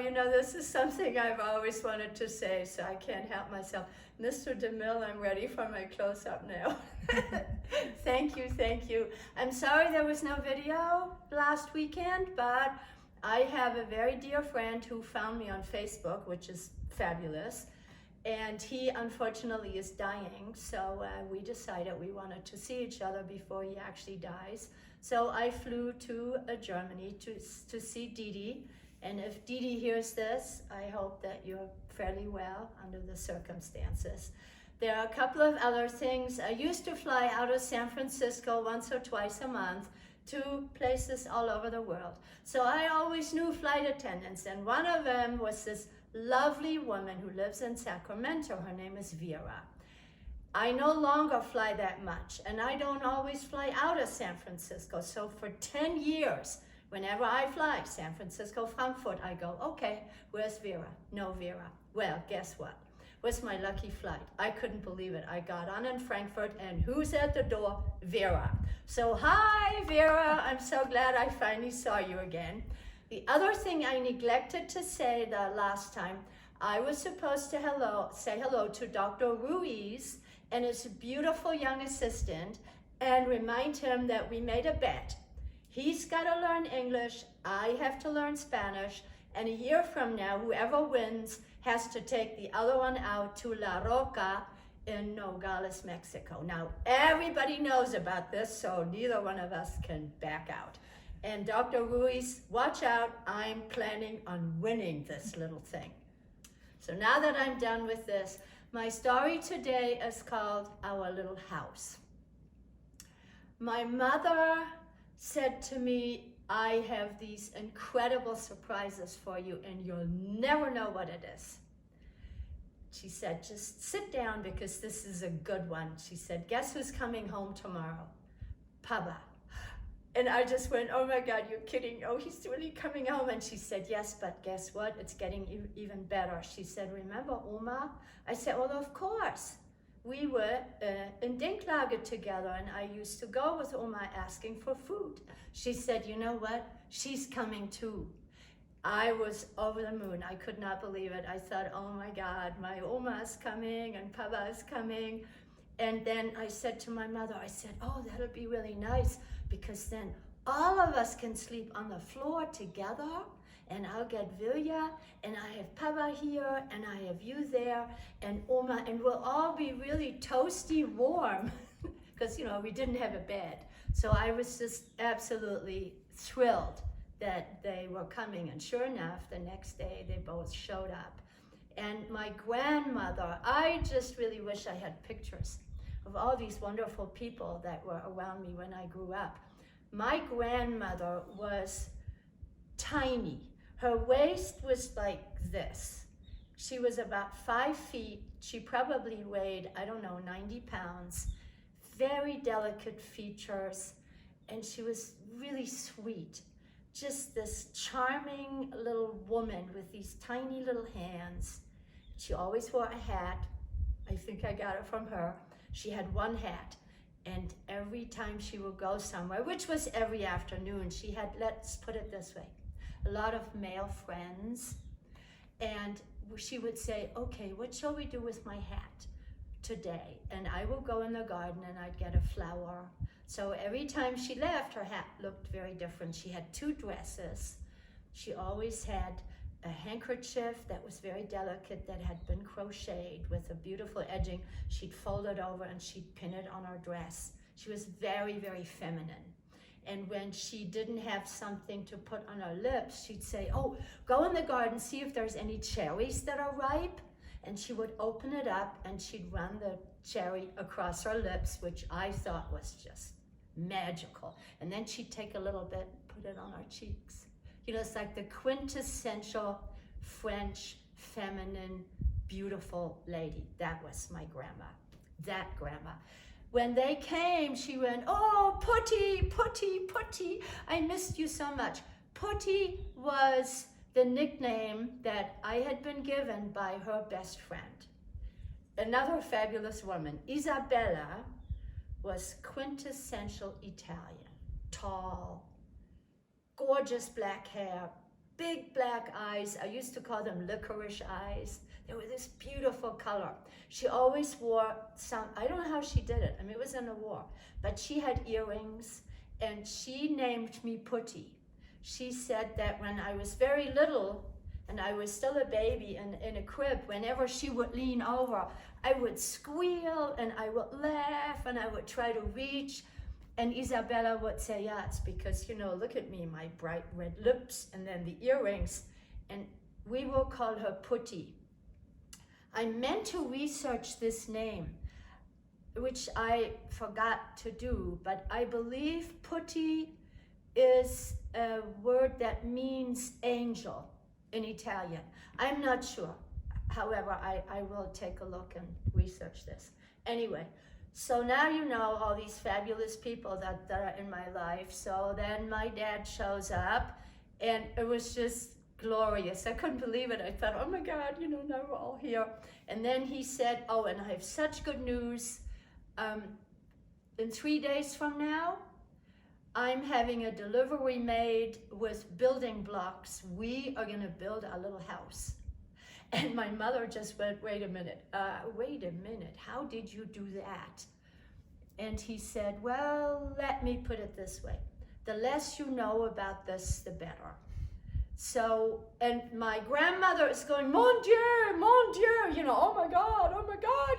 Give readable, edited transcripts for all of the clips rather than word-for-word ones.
you know, this is something I've always wanted to say, so I can't help myself. Mr. DeMille, I'm ready for my close-up now. Thank you, thank you. I'm sorry there was no video last weekend, but I have a very dear friend who found me on Facebook, which is fabulous. And he unfortunately is dying, so we decided we wanted to see each other before he actually dies. So I flew to Germany to see Didi. And if Didi hears this, I hope that you're fairly well under the circumstances. There are a couple of other things. I used to fly out of San Francisco once or twice a month to places all over the world. So I always knew flight attendants, and one of them was this lovely woman who lives in Sacramento. Her name is Vera. I no longer fly that much, and I don't always fly out of San Francisco. So for 10 years, whenever I fly San Francisco, Frankfurt, I go, okay, where's Vera? No Vera. Well, guess what? Was my lucky flight. I couldn't believe it. I got on in Frankfurt, and who's at the door? Vera. So hi, Vera. I'm so glad I finally saw you again. The other thing I neglected to say the last time, I was supposed to say hello to Dr. Ruiz and his beautiful young assistant and remind him that we made a bet. He's got to learn English, I have to learn Spanish, and a year from now, whoever wins has to take the other one out to La Roca in Nogales, Mexico. Now, everybody knows about this, so neither one of us can back out. And Dr. Ruiz, watch out, I'm planning on winning this little thing. So now that I'm done with this, my story today is called Our Little House. My mother said to me, I have these incredible surprises for you and you'll never know what it is. She said, just sit down because this is a good one. She said, guess who's coming home tomorrow? Papa. And I just went, oh my God, you're kidding. Oh, he's really coming home. And she said, yes, but guess what? It's getting even better. She said, remember Oma? I said, well, of course. We were in Dinklage together, and I used to go with Oma asking for food. She said, you know what? She's coming too. I was over the moon. I could not believe it. I thought, oh my God, my Oma is coming and Papa is coming. And then I said to my mother, I said, oh, that'll be really nice because then all of us can sleep on the floor together and I'll get Vilja and I have Papa here and I have you there and Oma and we'll all be really toasty warm because, you know, we didn't have a bed. So I was just absolutely thrilled that they were coming. And sure enough, the next day they both showed up. And my grandmother, I just really wish I had pictures of all these wonderful people that were around me when I grew up. My grandmother was tiny. Her waist was like this. She was about 5 feet. She probably weighed, I don't know, 90 pounds. Very delicate features. And she was really sweet. Just this charming little woman with these tiny little hands. She always wore a hat. I think I got it from her. She had one hat. And every time she would go somewhere, which was every afternoon, she had, let's put it this way, a lot of male friends. And she would say, okay, what shall we do with my hat today? And I will go in the garden and I'd get a flower. So every time she left, her hat looked very different. She had 2 dresses. She always had a handkerchief that was very delicate that had been crocheted with a beautiful edging. She'd fold it over and she'd pin it on her dress. She was very, very feminine. And when she didn't have something to put on her lips, she'd say, oh, go in the garden, see if there's any cherries that are ripe. And she would open it up and she'd run the cherry across her lips, which I thought was just magical. And then she'd take a little bit, put it on her cheeks. You know, it's like the quintessential French, feminine, beautiful lady. That was my grandma, that grandma. When they came, she went, oh, Putty, Putty, Putty, I missed you so much. Putty was the nickname that I had been given by her best friend. Another fabulous woman, Isabella, was quintessential Italian, tall, gorgeous black hair, big black eyes. I used to call them licorice eyes. They were this beautiful color. She always wore some, I don't know how she did it. I mean, it was in a war, but she had earrings, and she named me Putty. She said that when I was very little and I was still a baby in a crib, whenever she would lean over, I would squeal and I would laugh and I would try to reach. And Isabella would say, yeah, it's because, you know, look at me, my bright red lips and then the earrings. And we will call her Putty. I meant to research this name, which I forgot to do, but I believe Putty is a word that means angel in Italian. I'm not sure. However, I will take a look and research this. Anyway, so now you know all these fabulous people that are in my life. So then my dad shows up, and it was just glorious. I couldn't believe it. I thought, oh my God, you know, now we're all here. And then he said, oh, and I have such good news. In 3 days from now, I'm having a delivery made with building blocks. We are gonna build a little house. And my mother just went, wait a minute, how did you do that? And he said, well, let me put it this way. The less you know about this, the better. So, and my grandmother is going, mon Dieu, you know, oh my God,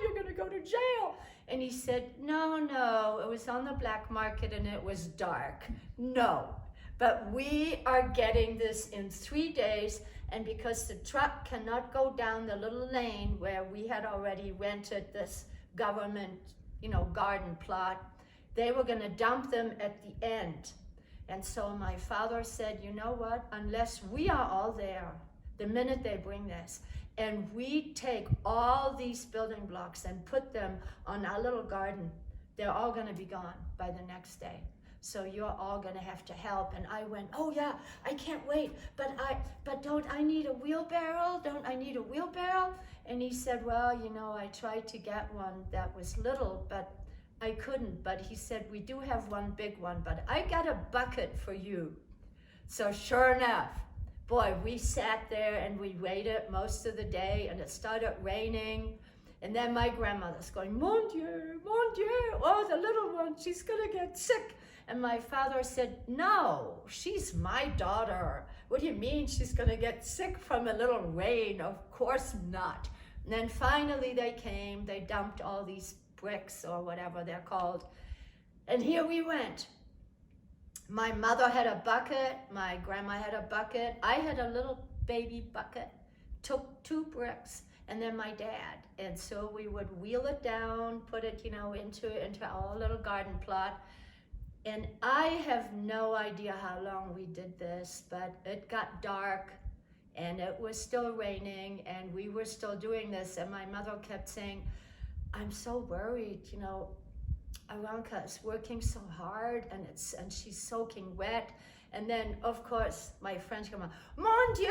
you're gonna go to jail. And he said, no, it was on the black market and it was dark. No, but we are getting this in 3 days. And because the truck cannot go down the little lane where we had already rented this government, you know, garden plot, they were gonna dump them at the end. And so my father said, you know what, unless we are all there, the minute they bring this, and we take all these building blocks and put them on our little garden, they're all gonna be gone by the next day. So you're all gonna have to help. And I went, oh yeah, I can't wait, but don't I need a wheelbarrow? Don't I need a wheelbarrow? And he said, well, you know, I tried to get one that was little, but I couldn't. But he said, we do have one big one, but I got a bucket for you. So sure enough, boy, we sat there and we waited most of the day, and it started raining. And then my grandmother's going, mon Dieu, oh, the little one, she's gonna get sick. And my father said, no, she's my daughter. What do you mean she's gonna get sick from a little rain? Of course not. And then finally they came, they dumped all these bricks or whatever they're called. And here we went. My mother had a bucket, my grandma had a bucket, I had a little baby bucket, took 2 bricks, and then my dad. And so we would wheel it down, put it, you know, into our little garden plot. And I have no idea how long we did this, but it got dark and it was still raining and we were still doing this. And my mother kept saying, I'm so worried, you know, Aranka is working so hard and she's soaking wet. And then, of course, my French grandma, mon Dieu,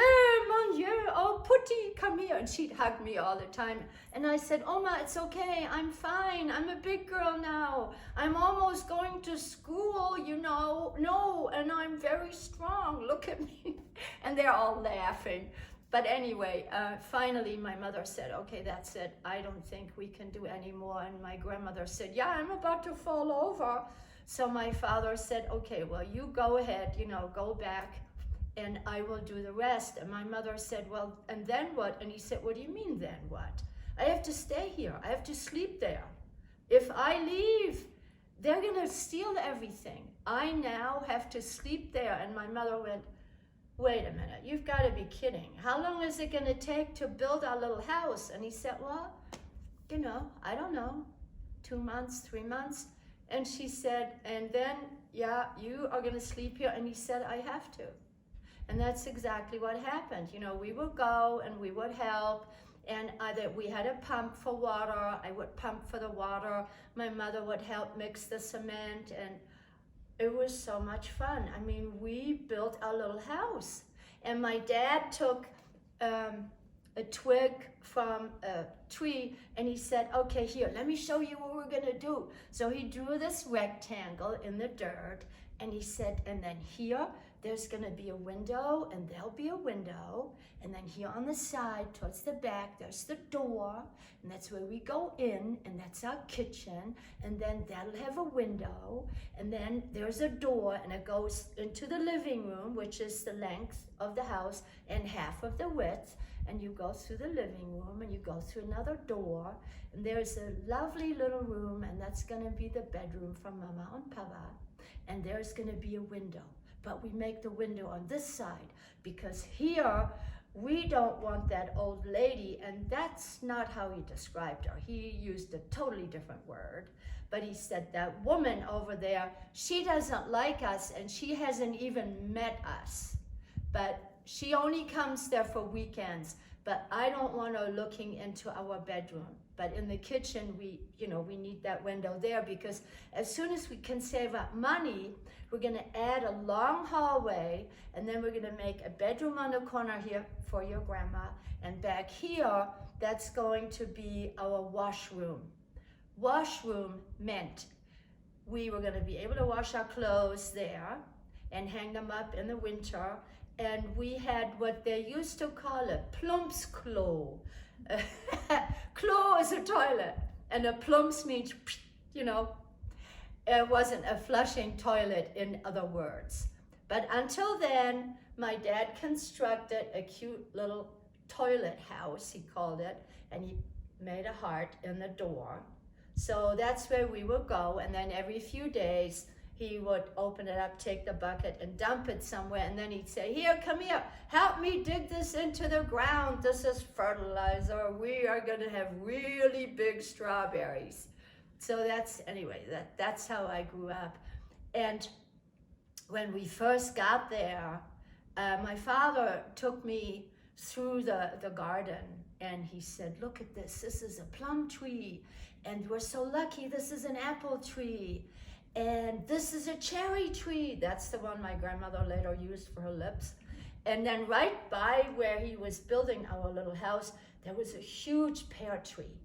oh, Putty, come here. And she'd hug me all the time. And I said, Oma, it's okay, I'm fine. I'm a big girl now. I'm almost going to school, you know. No, and I'm very strong, look at me. And they're all laughing. But anyway, finally my mother said, okay, that's it. I don't think we can do any more. And my grandmother said, yeah, I'm about to fall over. So my father said, okay, well, you go ahead, you know, go back and I will do the rest. And my mother said, well, and then what? And he said, what do you mean then what? I have to stay here. I have to sleep there. If I leave, they're gonna steal everything. I now have to sleep there. And my mother went, wait a minute, you've got to be kidding. How long is it gonna take to build our little house? And he said, well, you know, I don't know, 2 months, 3 months. And she said, and then, yeah, you are gonna sleep here. And he said, I have to. And that's exactly what happened. You know, we would go and we would help. And we had a pump for water. I would pump for the water. My mother would help mix the cement. And it was so much fun. I mean, we built our little house. And my dad took a twig from a tree and he said, okay, here, let me show you what we're gonna do. So he drew this rectangle in the dirt and he said, and then here, there's gonna be a window, and there'll be a window, and then here on the side, towards the back, there's the door, and that's where we go in, and that's our kitchen, and then that'll have a window, and then there's a door, and it goes into the living room, which is the length of the house, and half of the width, and you go through the living room, and you go through another door, and there's a lovely little room, and that's gonna be the bedroom for Mama and Papa, and there's gonna be a window. But we make the window on this side because here we don't want that old lady, and that's not how he described her. He used a totally different word, but he said that woman over there, she doesn't like us, and she hasn't even met us, but she only comes there for weekends. But I don't want her looking into our bedroom. But in the kitchen, we need that window there, because as soon as we can save up money, we're gonna add a long hallway, and then we're gonna make a bedroom on the corner here for your grandma, and back here, that's going to be our washroom. Washroom meant we were gonna be able to wash our clothes there and hang them up in the winter, and we had what they used to call a plumpsklo. Klo is a toilet, and a plumps means, it wasn't a flushing toilet, in other words. But until then, my dad constructed a cute little toilet house, he called it, and he made a heart in the door. So that's where we would go, and then every few days, he would open it up, take the bucket, and dump it somewhere, and then he'd say, here, come here, help me dig this into the ground. This is fertilizer. We are gonna have really big strawberries. So that's how I grew up. And when we first got there, my father took me through the garden, and he said, look at this. This is a plum tree, and we're so lucky. This is an apple tree. And this is a cherry tree. That's the one my grandmother later used for her lips. And then right by where he was building our little house, there was a huge pear tree.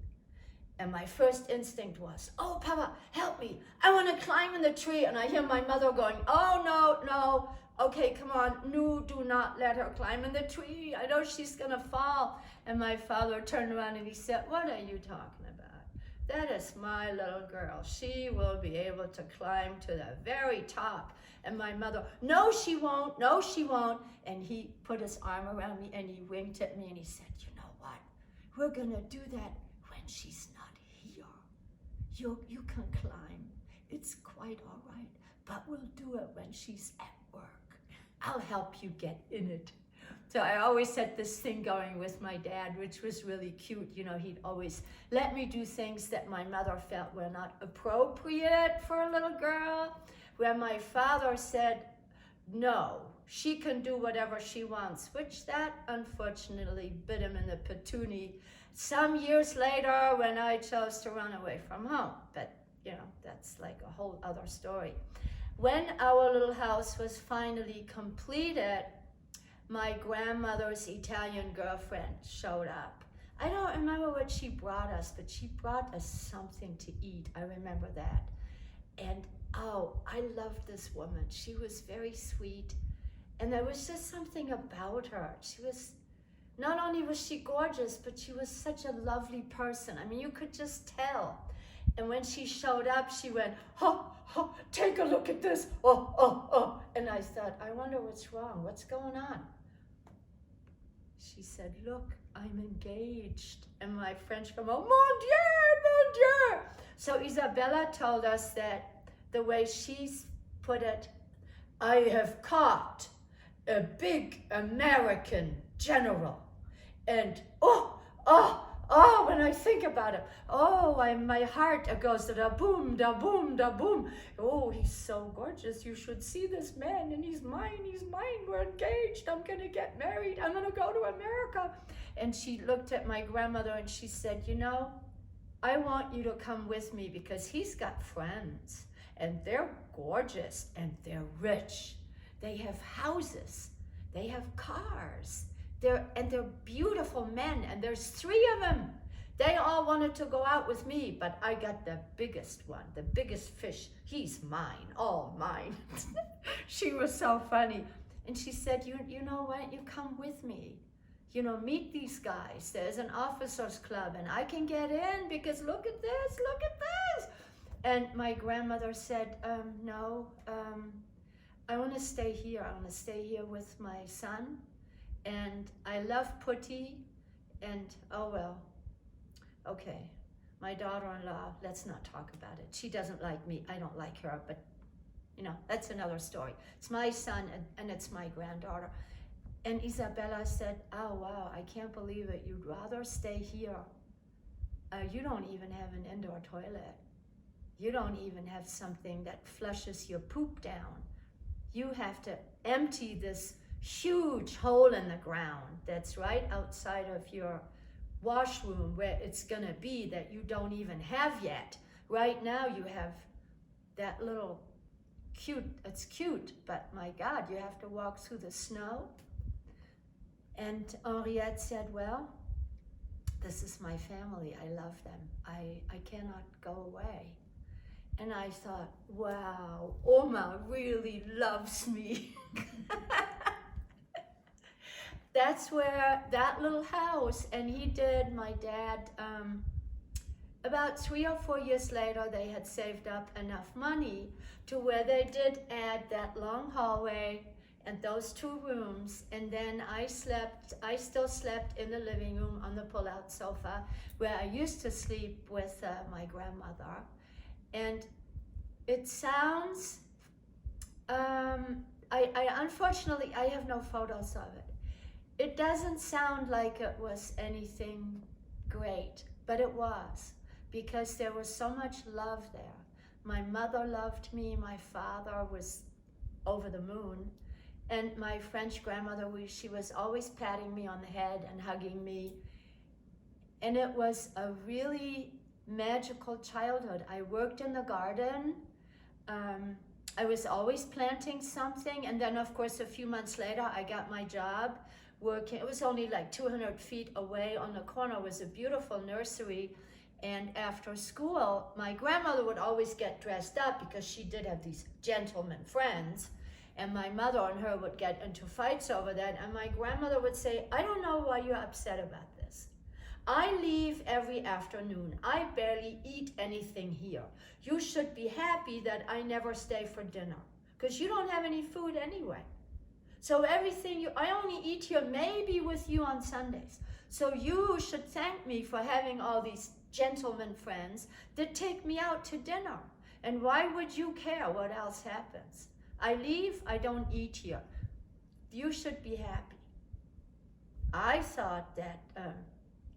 And my first instinct was, oh, Papa, help me. I want to climb in the tree. And I hear my mother going, oh, no. Okay, come on. No, do not let her climb in the tree. I know she's going to fall. And my father turned around and he said, what are you talking about? That is my little girl. She will be able to climb to the very top. And my mother, no, she won't. No, she won't. And he put his arm around me and he winked at me and he said, you know what? We're going to do that when she's not here. You can climb. It's quite all right. But we'll do it when she's at work. I'll help you get in it. So I always had this thing going with my dad, which was really cute. He'd always let me do things that my mother felt were not appropriate for a little girl, where my father said, no, she can do whatever she wants, which that unfortunately bit him in the patoonie some years later when I chose to run away from home. But, that's like a whole other story. When our little house was finally completed, my grandmother's Italian girlfriend showed up. I don't remember what she brought us, but she brought us something to eat. I remember that. And I loved this woman. She was very sweet. And there was just something about her. Not only was she gorgeous, but she was such a lovely person. I mean, you could just tell. And when she showed up, she went, take a look at this. Oh. And I thought, I wonder what's wrong. What's going on? She said, look, I'm engaged. And my French come, oh, mon Dieu. So Isabella told us that the way she's put it, I have caught a big American general. And when I think about it, my heart goes da boom, da boom, da boom. Oh, he's so gorgeous. You should see this man, and he's mine. We're engaged. I'm gonna get married. I'm gonna go to America. And she looked at my grandmother and she said, I want you to come with me because he's got friends, and they're gorgeous, and they're rich. They have houses. They have cars. They're beautiful men, and there's 3 of them. They all wanted to go out with me, but I got the biggest one, the biggest fish. He's mine, all mine. She was so funny. And she said, you know, why don't you come with me? You know, meet these guys. There's an officers club and I can get in because look at this, look at this. And my grandmother said, no, I want to stay here. I want to stay here with my son. And I love Putty. And, oh well, okay. My daughter-in-law, let's not talk about it. She doesn't like me. I don't like her, but you know, that's another story. It's my son and it's my granddaughter. And Isabella said, oh wow, I can't believe it. You'd rather stay here. You don't even have an indoor toilet. You don't even have something that flushes your poop down. You have to empty this huge hole in the ground that's right outside of your washroom where it's gonna be that you don't even have yet. Right now you have that little cute, it's cute, but my God, you have to walk through the snow. And Henriette said, well, this is my family, I love them. I cannot go away. And I thought, wow, Oma really loves me. That's where that little house, and he did, my dad, about 3 or 4 years later, they had saved up enough money to where they did add that long hallway and those 2 rooms. And then I still slept in the living room on the pull-out sofa where I used to sleep with my grandmother. And it sounds, unfortunately, I have no photos of it. It doesn't sound like it was anything great, but it was, because there was so much love there. My mother loved me, my father was over the moon, and my French grandmother, she was always patting me on the head and hugging me. And it was a really magical childhood. I worked in the garden. I was always planting something, and then of course a few months later I got my job working. It was only like 200 feet away on the corner was a beautiful nursery. And after school, my grandmother would always get dressed up because she did have these gentleman friends. And my mother and her would get into fights over that. And my grandmother would say, I don't know why you're upset about this. I leave every afternoon. I barely eat anything here. You should be happy that I never stay for dinner because you don't have any food anyway. So everything, I only eat here maybe with you on Sundays. So you should thank me for having all these gentlemen friends that take me out to dinner. And why would you care what else happens? I leave, I don't eat here. You should be happy. I thought that,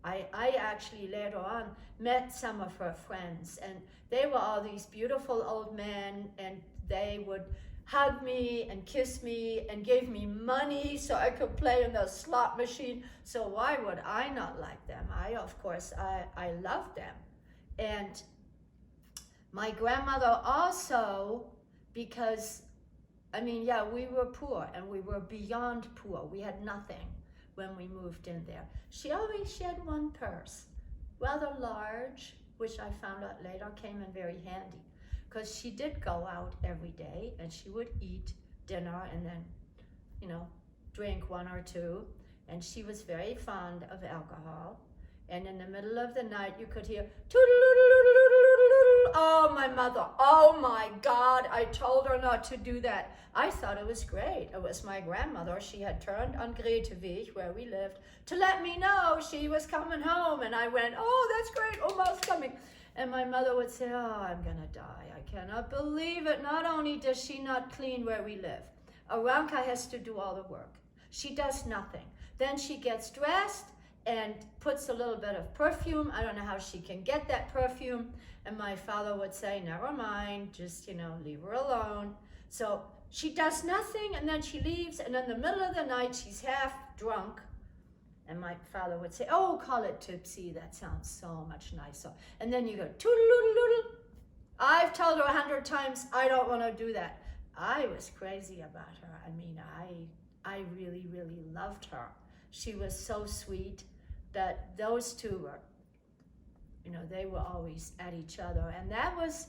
I actually later on met some of her friends, and they were all these beautiful old men, and they would hug me and kiss me and gave me money so I could play in the slot machine. So why would I not like them? Of course, I love them. And my grandmother also, because, I mean, yeah, we were poor and we were beyond poor. We had nothing when we moved in there. She always had one purse, rather large, which I found out later came in very handy, because she did go out every day and she would eat dinner and then, you know, drink 1 or 2. And she was very fond of alcohol. And in the middle of the night, you could hear, oh, my mother, oh my God, I told her not to do that. I thought it was great. It was my grandmother. She had turned on Greteweg, where we lived, to let me know she was coming home. And I went, oh, that's great, Oma's coming. And my mother would say, oh, I'm gonna die. I cannot believe it. Not only does she not clean where we live, Aranka has to do all the work. She does nothing. Then she gets dressed and puts a little bit of perfume. I don't know how she can get that perfume. And my father would say, never mind, just, you know, leave her alone. So she does nothing, and then she leaves, and in the middle of the night, she's half drunk. And my father would say, oh, call it tipsy. That sounds so much nicer. And then you go, toodle-doodle-doodle. I've told her 100 times, I don't want to do that. I was crazy about her. I mean, I really, really loved her. She was so sweet that those two were, you know, they were always at each other. And that was,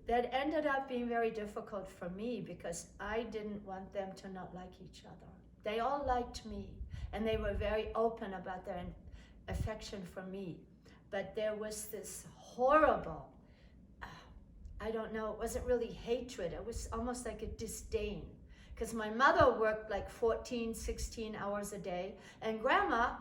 that ended up being very difficult for me because I didn't want them to not like each other. They all liked me, and they were very open about their affection for me. But there was this horrible, I don't know, it wasn't really hatred. It was almost like a disdain. Because my mother worked like 14, 16 hours a day, and grandma,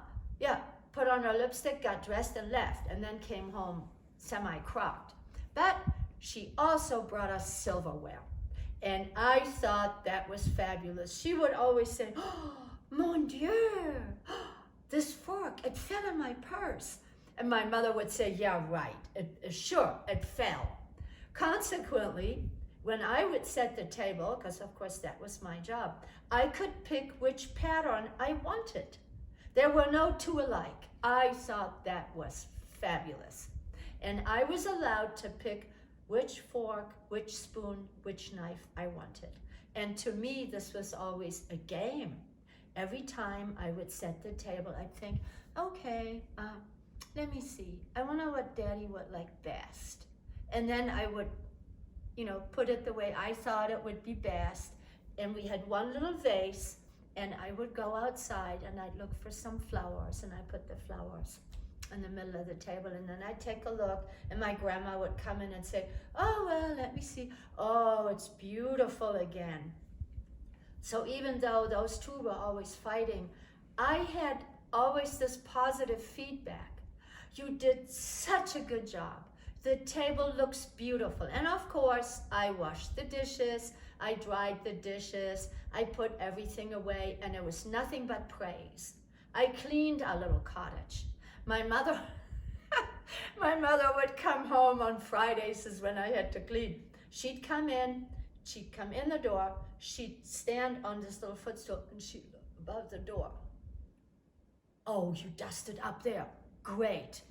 put on her lipstick, got dressed and left, and then came home semi-cropped. But she also brought us silverware. And I thought that was fabulous. She would always say, "Oh, mon Dieu, this fork, it fell in my purse." And my mother would say, "Yeah, right, sure, it fell." Consequently, when I would set the table, because of course that was my job, I could pick which pattern I wanted. There were no two alike. I thought that was fabulous. And I was allowed to pick which fork, which spoon, which knife I wanted. And to me, this was always a game. Every time I would set the table, I'd think, okay, let me see. I wonder what Daddy would like best. And then I would, put it the way I thought it would be best. And we had one little vase, and I would go outside and I'd look for some flowers, and I put the flowers in the middle of the table, and then I'd take a look, and my grandma would come in and say, "Oh, well, let me see. Oh, it's beautiful again." So even though those two were always fighting, I had always this positive feedback. "You did such a good job. The table looks beautiful." And of course, I washed the dishes, I dried the dishes, I put everything away, and it was nothing but praise. I cleaned our little cottage. My mother would come home on Fridays is when I had to clean. She'd come in the door, she'd stand on this little footstool, and she'd look above the door. "Oh, you dusted up there. Great."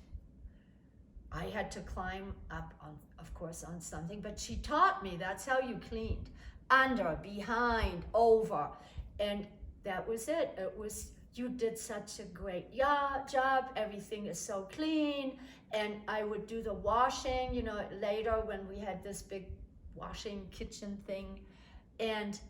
I had to climb up, of course, on something, but she taught me that's how you cleaned. Under, behind, over. And that was it. It was, "You did such a great job. Everything is so clean." And I would do the washing, later when we had this big washing kitchen thing. And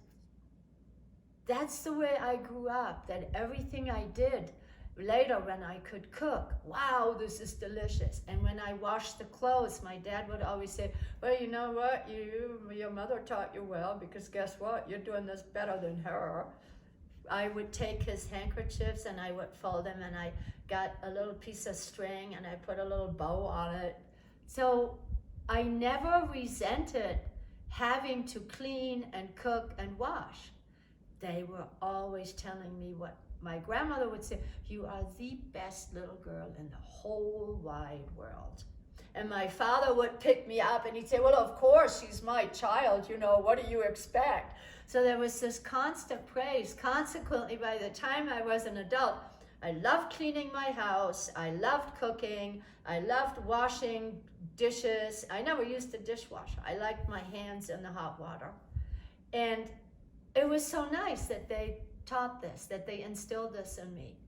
that's the way I grew up, that everything I did, later when I could cook, "Wow, this is delicious." And when I washed the clothes, my dad would always say, "Well, you know what, your mother taught you well, because guess what, you're doing this better than her." I would take his handkerchiefs and I would fold them, and I got a little piece of string and I put a little bow on it. So I never resented having to clean and cook and wash. They were always telling me what my grandmother would say, "You are the best little girl in the whole wide world." And my father would pick me up and he'd say, "Well, of course, she's my child, what do you expect?" So there was this constant praise. Consequently, by the time I was an adult, I loved cleaning my house, I loved cooking, I loved washing dishes. I never used a dishwasher. I liked my hands in the hot water. And it was so nice that they taught this, that they instilled this in me.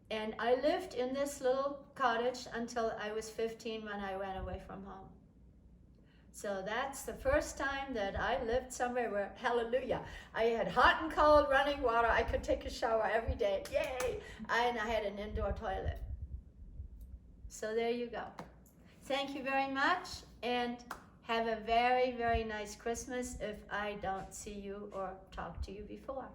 And I lived in this little cottage until I was 15 when I ran away from home. So that's the first time that I lived somewhere where, hallelujah, I had hot and cold running water. I could take a shower every day. Yay! And I had an indoor toilet. So there you go. Thank you very much, and have a very, very nice Christmas if I don't see you or talk to you before.